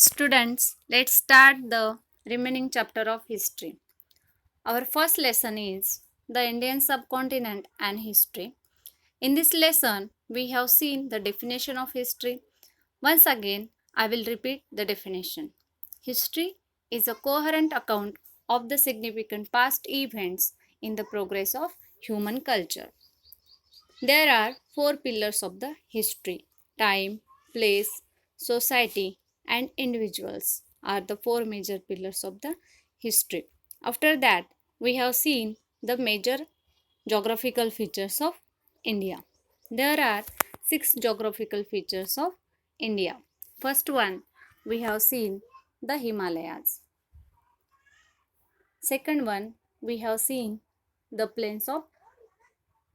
Students, let's start the remaining chapter of history. Our first lesson is the Indian subcontinent and history. In this lesson, we have seen the definition of history. Once again, I will repeat the definition. History is a coherent account of the significant past events in the progress of human culture. There are four pillars of the history: time, place, society, and individuals are the four major pillars of the history. After that, we have seen the major geographical features of India. There are six geographical features of India. First one, we have seen the Himalayas. Second one, we have seen the plains of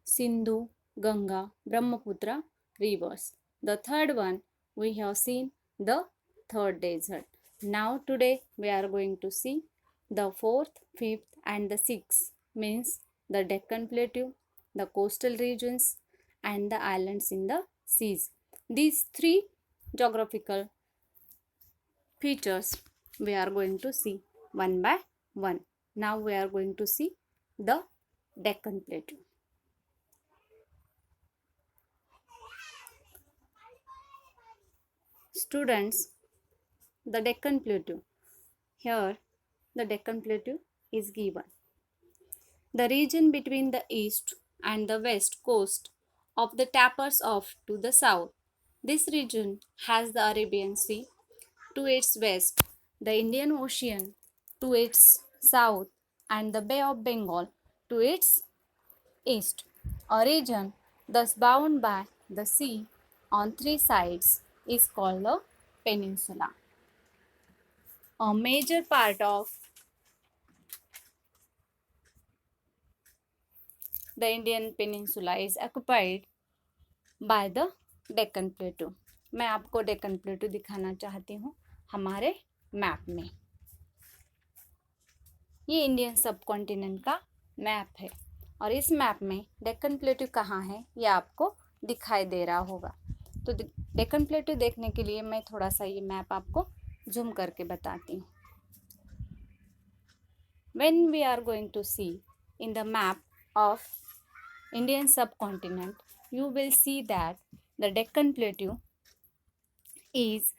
Sindhu, Ganga, Brahmaputra rivers. The third one, we have seen the third desert. Now today we are going to see the fourth, fifth and the sixth, means the Deccan Plateau, the coastal regions and the islands in the seas. These three geographical features we are going to see one by one. Now we are going to see the Deccan Plateau. Students, the Deccan Plateau. Here, the Deccan Plateau is given. The region between the east and the west coast of the tapers off to the south. This region has the Arabian Sea to its west, the Indian Ocean to its south, and the Bay of Bengal to its east. A region thus bound by the sea on three sides is called a peninsula. A major part of the Indian peninsula is occupied by the Deccan Plateau. मैं आपको डेक्कन प्लेटू दिखाना चाहती हूँ हमारे map में. ये Indian subcontinent का map है और इस मैप में डेक्कन प्लेटू कहाँ है ये आपको दिखाई दे रहा होगा. तो डेक्कन प्लेटू देखने के लिए मैं थोड़ा सा ये मैप आपको जूम करके बताती हूँ. When we are going to see in the map of Indian subcontinent, you will see that the Deccan Plateau is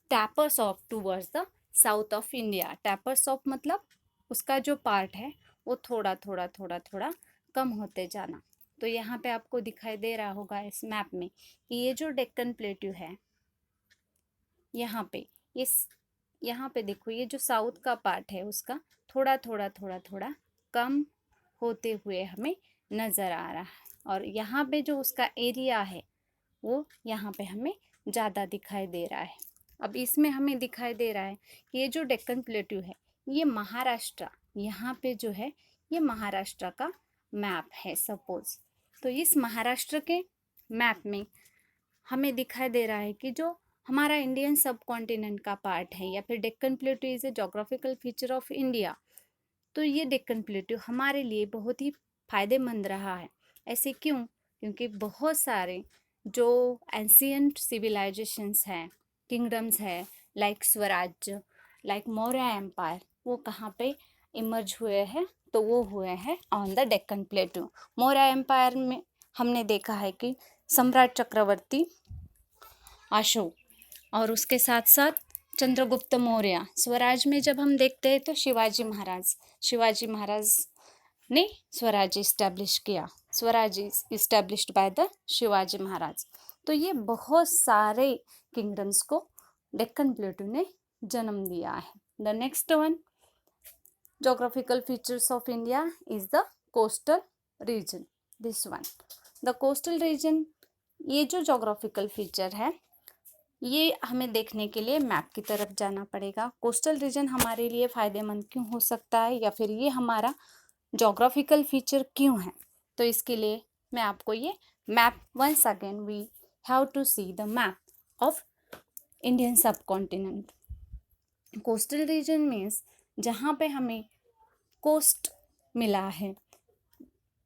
tapers off towards the south of India. Tapers off मतलब उसका जो part है वो थोड़ा थोड़ा थोड़ा थोड़ा कम होते जाना. तो यहाँ पे आपको दिखाई दे रहा होगा इस मैप में कि ये जो डेक्कन प्लेट्यू है यहाँ पे देखो ये जो साउथ का पार्ट है उसका थोड़ा थोड़ा थोड़ा थोड़ा कम होते हुए हमें नज़र आ रहा है और यहाँ पे जो उसका एरिया है वो यहाँ पे हमें ज़्यादा दिखाई दे रहा है. अब इसमें हमें दिखाई दे रहा है कि ये जो डेक्कन प्लेट्यू है ये महाराष्ट्र, यहाँ पे जो है ये महाराष्ट्र का मैप है सपोज. तो इस महाराष्ट्र के मैप में हमें दिखाई दे रहा है कि जो हमारा इंडियन सब कॉन्टिनेंट का पार्ट है या फिर Deccan प्लेटू is a geographical feature of India. तो ये डेक्कन प्लेटू हमारे लिए बहुत ही फ़ायदेमंद रहा है. ऐसे क्यों? क्योंकि बहुत सारे जो एंशियंट सिविलाइजेशंस हैं, किंगडम्स है, लाइक स्वराज्य, लाइक मौर्य एम्पायर, वो कहाँ पे इमर्ज हुए हैं? तो वो हुए हैं on the Deccan plateau. Maurya empire में हमने देखा है कि सम्राट चक्रवर्ती अशोक और उसके साथ साथ चंद्रगुप्त मौर्य. स्वराज में जब हम देखते हैं तो शिवाजी महाराज ने स्वराज इस्टेब्लिश किया. Swaraj established by the Shivaji Maharaj. तो ये बहुत सारे किंगडम्स को डेक्कन प्लेटू ने जन्म दिया है. The next one geographical features of India is the coastal region. This one, the coastal region, ये जो geographical feature है ये हमें देखने के लिए मैप की तरफ जाना पड़ेगा. कोस्टल रीजन हमारे लिए फ़ायदेमंद क्यों हो सकता है या फिर ये हमारा जोग्राफिकल फीचर क्यों है? तो इसके लिए मैं आपको ये map once again we have to see the map of Indian subcontinent. Coastal region means जहाँ पे हमें कोस्ट मिला है,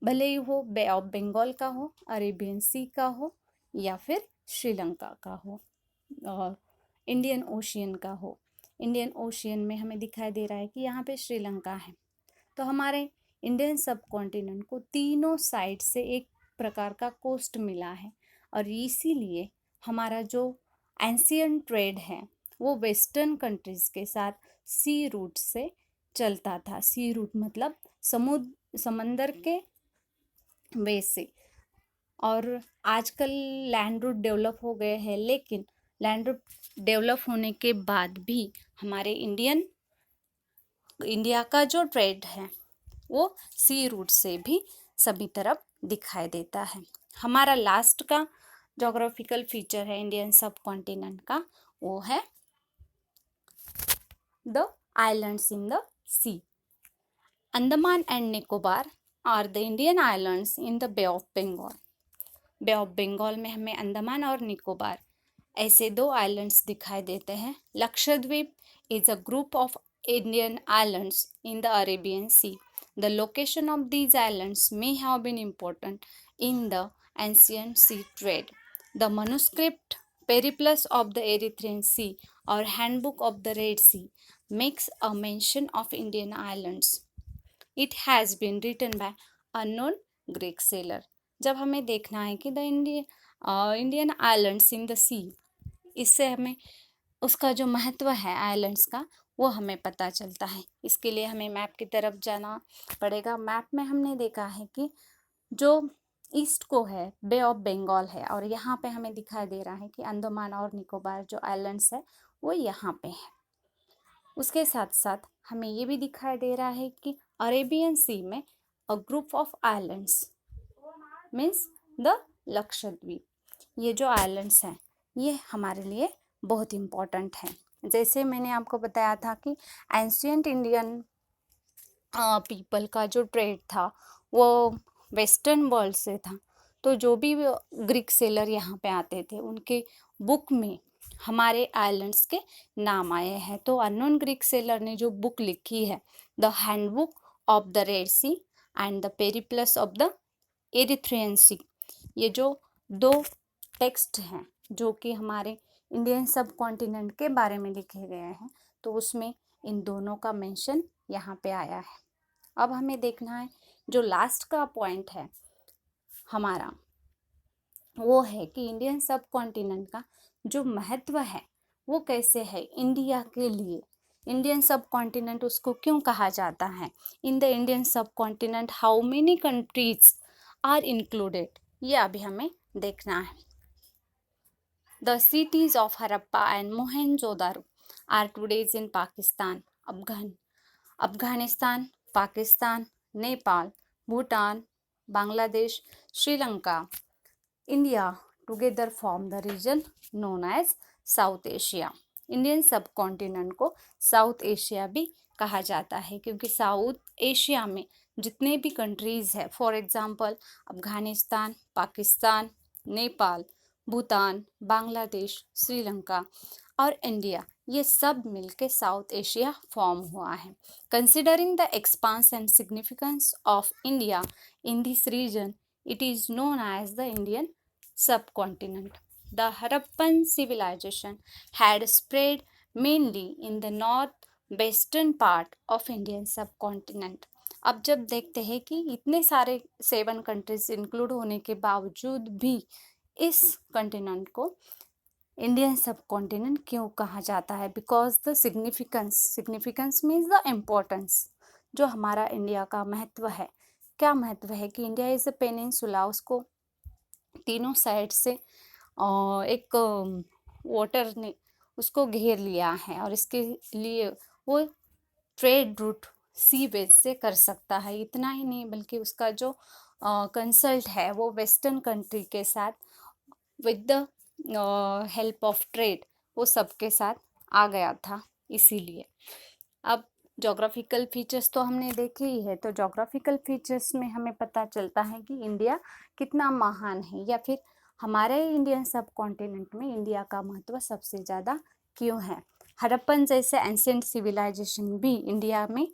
भले ही वो बे ऑफ बंगाल का हो, अरेबियन सी का हो या फिर श्रीलंका का हो. और इंडियन ओशियन का हो। इंडियन ओशियन में हमें दिखाई दे रहा है कि यहाँ पे श्रीलंका है। तो हमारे इंडियन सब कॉन्टिनेंट को तीनों साइड से एक प्रकार का कोस्ट मिला है, और इसीलिए हमारा जो एंशियंट ट्रेड है वो वेस्टर्न कंट्रीज के साथ सी रूट से चलता था। सी रूट मतलब समंदर के वे से। और आजकल लैंड रूट डेवलप हो गए हैं, लेकिन लैंड रूट डेवलप होने के बाद भी हमारे इंडिया का जो ट्रेड है वो सी रूट से भी सभी तरफ दिखाई देता है। हमारा लास्ट का जोग्राफिकल फीचर है इंडियन सब कॉन्टिनेंट का, वो है the islands in the sea. Andaman and Nicobar are the Indian islands in the bay of Bengal. Bay of Bengal में हमें अंडमान और निकोबार ऐसे दो आइलैंड्स दिखाई देते हैं। Lakshadweep is a group of Indian islands in the Arabian Sea. The location of these islands may have been important in the ancient sea trade. The manuscript Periplus of the Erythraean Sea or Handbook of the Red Sea makes a mention of Indian islands. It has been written by unknown Greek sailor. जब हमें देखना है कि the Indian islands in the sea, इससे हमें उसका जो महत्व है आइलैंड्स का वो हमें पता चलता है। इसके लिए हमें मैप की तरफ जाना पड़ेगा। मैप में हमने देखा है कि जो ईस्ट को है बे ऑफ बंगाल है, और यहाँ पे हमें दिखाई दे रहा है कि अंडमान और निकोबार जो आइलैंड्स है वो यहाँ पे है। उसके साथ साथ हमें ये भी दिखाई दे रहा है कि अरेबियन सी में a group of islands means the Lakshadweep. ये जो आइलैंड्स हैं ये हमारे लिए बहुत इम्पोर्टेंट है। जैसे मैंने आपको बताया था कि एंशियंट इंडियन पीपल का जो ट्रेड था वो वेस्टर्न वर्ल्ड से था। तो जो भी ग्रीक सेलर यहाँ पे आते थे उनके बुक में हमारे आइलैंड्स के नाम आए हैं। तो अननोन ग्रीक सेलर ने जो बुक लिखी है the handbook of the Red Sea and the Periplus of the Erythraean Sea, ये जो दो टेक्स्ट हैं जो कि हमारे इंडियन सब कॉन्टिनेंट के बारे में लिखे गए हैं, तो उसमें इन दोनों का मेंशन यहाँ पे आया है। अब हमें देखना है जो लास्ट का पॉइंट है हमारा, वो है कि इंडियन सब कॉन्टिनेंट का जो महत्व है वो कैसे है इंडिया के लिए। इंडियन सब कॉन्टिनेंट उसको क्यों कहा जाता है। In the Indian subcontinent how many countries are included, ये अभी हमें देखना है। The cities of Harappa and Mohenjo-daro are today in Pakistan, Afghanistan, Pakistan, Nepal, Bhutan, Bangladesh, Sri Lanka, India together form the region known as South Asia. Indian सब continent को south Asia भी कहा जाता है क्योंकि साउथ एशिया में जितने भी कंट्रीज़ है, फॉर एग्जांपल अफगानिस्तान, पाकिस्तान, नेपाल, भूटान, बांग्लादेश, श्रीलंका और इंडिया, ये सब मिलके साउथ एशिया फॉर्म हुआ है। Considering the expanse and significance of India in this region, it is known as the Indian subcontinent. The Harappan civilization had spread mainly in the north-western part of Indian subcontinent. अब जब देखते हैं कि इतने सारे 7 countries include होने के बावजूद भी इस कॉन्टिनेंट को इंडियन सब कॉन्टिनेंट क्यों कहा जाता है, because the significance means the importance. जो हमारा इंडिया का महत्व है, क्या महत्व है कि इंडिया इज़ अ पेनिनसुला, उसको तीनों साइड से एक वाटर ने उसको घेर लिया है और इसके लिए वो ट्रेड रूट सी वेज से कर सकता है। इतना ही नहीं बल्कि उसका जो कंसल्ट है वो वेस्टर्न कंट्री के साथ with the help of trade वो सबके साथ आ गया था। इसीलिए अब जोग्राफिकल फीचर्स तो हमने देखे ही है, तो जोग्राफिकल फीचर्स में हमें पता चलता है कि इंडिया कितना महान है, या फिर हमारे इंडियन सब कॉन्टिनेंट में इंडिया का महत्व सबसे ज़्यादा क्यों है। हड़प्पन जैसे एंशिएंट सिविलाइजेशन भी इंडिया में